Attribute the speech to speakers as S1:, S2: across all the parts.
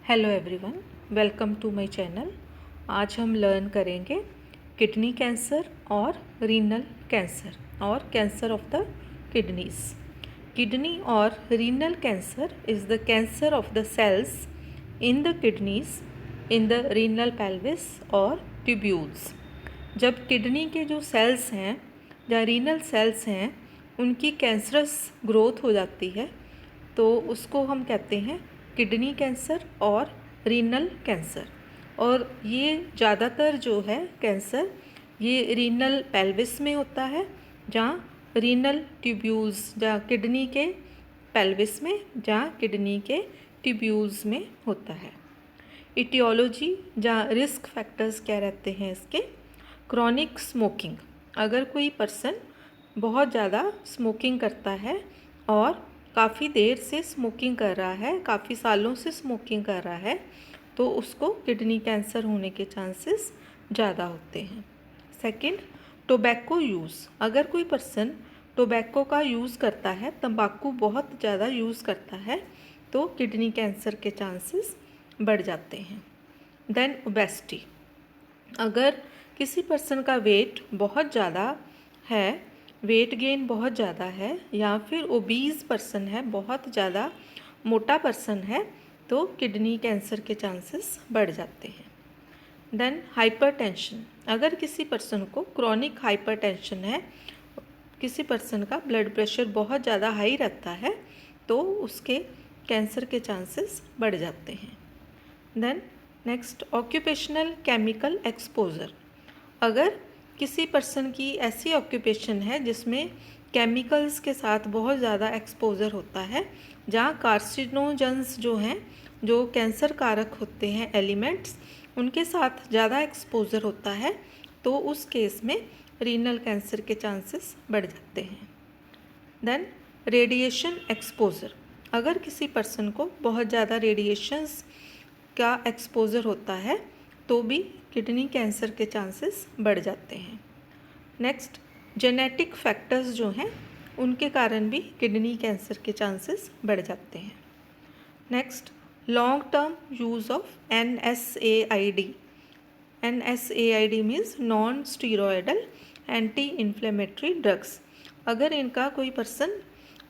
S1: Hello everyone, welcome to my channel. आज हम learn करेंगे किडनी कैंसर और रीनल कैंसर और cancer of the kidneys. Kidney और renal cancer is the cancer of the cells in the kidneys in the renal pelvis और tubules. जब kidney के जो सेल्स हैं या रीनल सेल्स हैं उनकी कैंसरस ग्रोथ हो जाती है तो उसको हम कहते हैं किडनी कैंसर और रीनल कैंसर। और ये ज़्यादातर जो है कैंसर ये रीनल पेल्विस में होता है, जहाँ रीनल ट्यूब्यूल्स जहाँ किडनी के पेल्विस में, जहाँ किडनी के ट्यूब्यूल्स में होता है। इटियोलॉजी जहाँ रिस्क फैक्टर्स क्या रहते हैं इसके। क्रॉनिक स्मोकिंग, अगर कोई पर्सन बहुत ज़्यादा स्मोकिंग करता है और काफ़ी देर से स्मोकिंग कर रहा है, काफ़ी सालों से स्मोकिंग कर रहा है, तो उसको किडनी कैंसर होने के चांसेस ज़्यादा होते हैं। सेकंड, टोबैको यूज़, अगर कोई पर्सन टोबैको का यूज़ करता है, तंबाकू बहुत ज़्यादा यूज़ करता है, तो किडनी कैंसर के चांसेस बढ़ जाते हैं। देन ओबेसिटी, अगर किसी पर्सन का वेट बहुत ज़्यादा है, वेट गेन बहुत ज़्यादा है, या फिर ओबीज पर्सन है, बहुत ज़्यादा मोटा पर्सन है, तो किडनी कैंसर के चांसेस बढ़ जाते हैं। देन हाइपरटेंशन, अगर किसी पर्सन को क्रॉनिक हाइपरटेंशन है, किसी पर्सन का ब्लड प्रेशर बहुत ज़्यादा हाई रहता है, तो उसके कैंसर के चांसेस बढ़ जाते हैं। Then next, occupational chemical exposure, अगर किसी पर्सन की ऐसी ऑक्यूपेशन है जिसमें केमिकल्स के साथ बहुत ज़्यादा एक्सपोजर होता है, जहाँ कार्सिनोजेंस जो हैं, जो कैंसर कारक होते हैं एलिमेंट्स, उनके साथ ज़्यादा एक्सपोजर होता है, तो उस केस में रीनल कैंसर के चांसेस बढ़ जाते हैं। देन रेडिएशन एक्सपोजर, अगर किसी पर्सन को बहुत ज़्यादा रेडिएशंस का एक्सपोजर होता है तो भी किडनी कैंसर के चांसेस बढ़ जाते हैं। नेक्स्ट, जेनेटिक फैक्टर्स जो हैं उनके कारण भी किडनी कैंसर के चांसेस बढ़ जाते हैं। Next, long term use of NSAID। NSAID means non steroidal anti inflammatory drugs, अगर इनका कोई पर्सन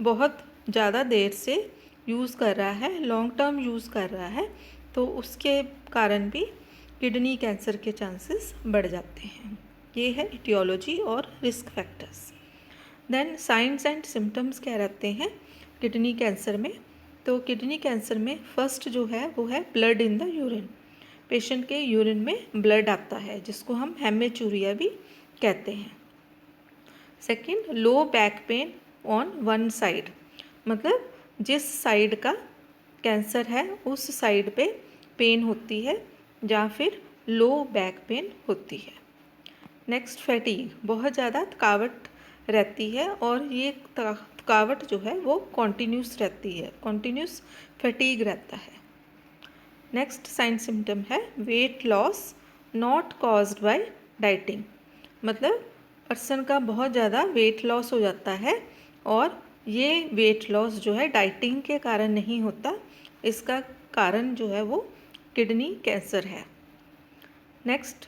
S1: बहुत ज़्यादा देर से यूज़ कर रहा है, लॉन्ग टर्म यूज़ कर रहा है, तो उसके कारण भी किडनी कैंसर के चांसेस बढ़ जाते हैं। ये है इटियोलॉजी और risk factors. Then signs and symptoms क्या रहते हैं किडनी कैंसर में। तो किडनी कैंसर में फर्स्ट जो है वो है blood in the urine, patient के यूरिन में ब्लड आता है, जिसको हम हेमेचूरिया भी कहते हैं। Second, low back pain on one side, मतलब जिस साइड का कैंसर है उस साइड पे पेन होती है, या फिर लो बैक पेन होती है। नेक्स्ट, फैटीग, बहुत ज़्यादा थकावट रहती है, और ये थकावट जो है वो कॉन्टीन्यूस रहती है, कॉन्टीन्यूस फैटीग रहता है। नेक्स्ट साइन सिम्टम है weight loss not caused by dieting, मतलब पर्सन का बहुत ज़्यादा वेट लॉस हो जाता है, और ये वेट लॉस जो है डाइटिंग के कारण नहीं होता, इसका कारण जो है वो किडनी कैंसर है। नेक्स्ट,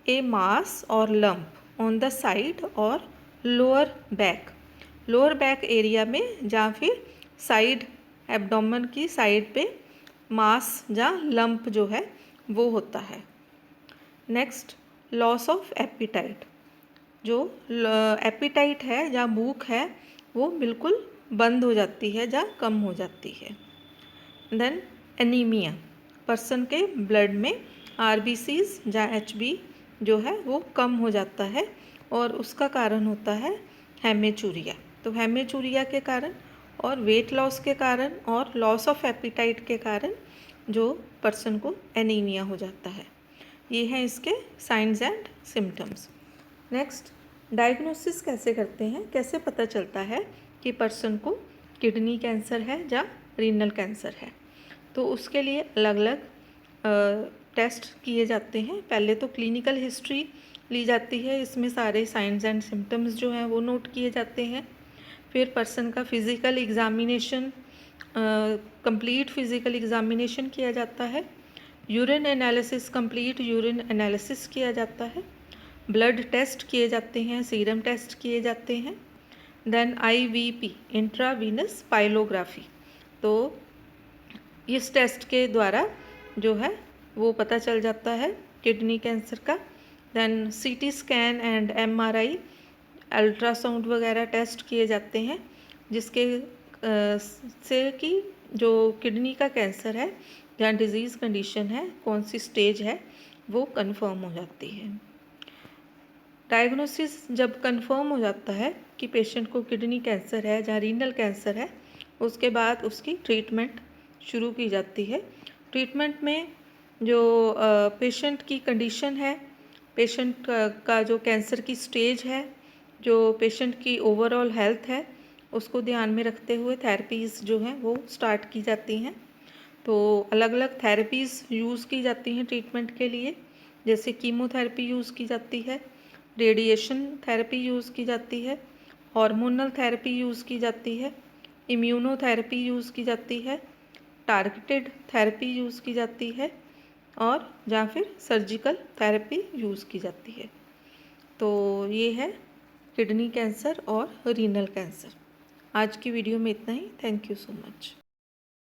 S1: ए मास और लंप ऑन द साइड और लोअर बैक एरिया में, जहाँ फिर साइड एब्डोमेन की साइड पे मास या लंप जो है वो होता है। नेक्स्ट, लॉस ऑफ एपिटाइट, जो एपिटाइट है या भूख है वो बिल्कुल बंद हो जाती है या कम हो जाती है। देन एनीमिया, पर्सन के ब्लड में RBCs या HB जो है वो कम हो जाता है, और उसका कारण होता है हेमेचूरिया। तो हेमेचूरिया के कारण और वेट लॉस के कारण और लॉस ऑफ एपिटाइट के कारण जो पर्सन को एनीमिया हो जाता है। ये हैं इसके science and symptoms. Next, diagnosis कैसे करते हैं, कैसे पता चलता है कि पर्सन को किडनी कैंसर है या रीनल कैंसर है। तो उसके लिए अलग अलग टेस्ट किए जाते हैं। पहले तो क्लिनिकल हिस्ट्री ली जाती है, इसमें सारे साइंस एंड सिम्टम्स जो हैं वो नोट किए जाते हैं। फिर पर्सन का physical examination complete physical examination किया जाता है, urine analysis, complete urine analysis किया जाता है, ब्लड टेस्ट किए जाते हैं, सीरम टेस्ट किए जाते हैं, देन IVP इंट्रावीनस पाइलोग्राफी। तो इस टेस्ट के द्वारा जो है वो पता चल जाता है किडनी कैंसर का। Then CT scan and MRI, ultrasound वगैरह टेस्ट किए जाते हैं, जिसके से कि जो किडनी का कैंसर है या डिजीज़ कंडीशन है, कौन सी स्टेज है, वो कंफर्म हो जाती है। डायग्नोसिस जब कंफर्म हो जाता है कि पेशेंट को किडनी कैंसर है या रीनल कैंसर है, उसके बाद उसकी ट्रीटमेंट शुरू की जाती है। ट्रीटमेंट में जो पेशेंट की कंडीशन है, पेशेंट का जो कैंसर की स्टेज है, जो पेशेंट की ओवरऑल हेल्थ है, उसको ध्यान में रखते हुए थेरेपीज़ जो हैं वो स्टार्ट की जाती हैं। तो अलग अलग थेरेपीज़ यूज़ की जाती हैं ट्रीटमेंट के लिए, जैसे कीमोथेरेपी यूज़ की जाती है, रेडिएशन थेरेपी यूज़ की जाती है, हार्मोनल थेरेपी यूज़ की जाती है, इम्यूनोथेरेपी यूज़ की जाती है, टारगेटेड थेरेपी यूज़ की जाती है, और या फिर सर्जिकल थेरेपी यूज़ की जाती है। तो ये है किडनी कैंसर और रीनल कैंसर। आज की वीडियो में इतना ही। Thank you so much.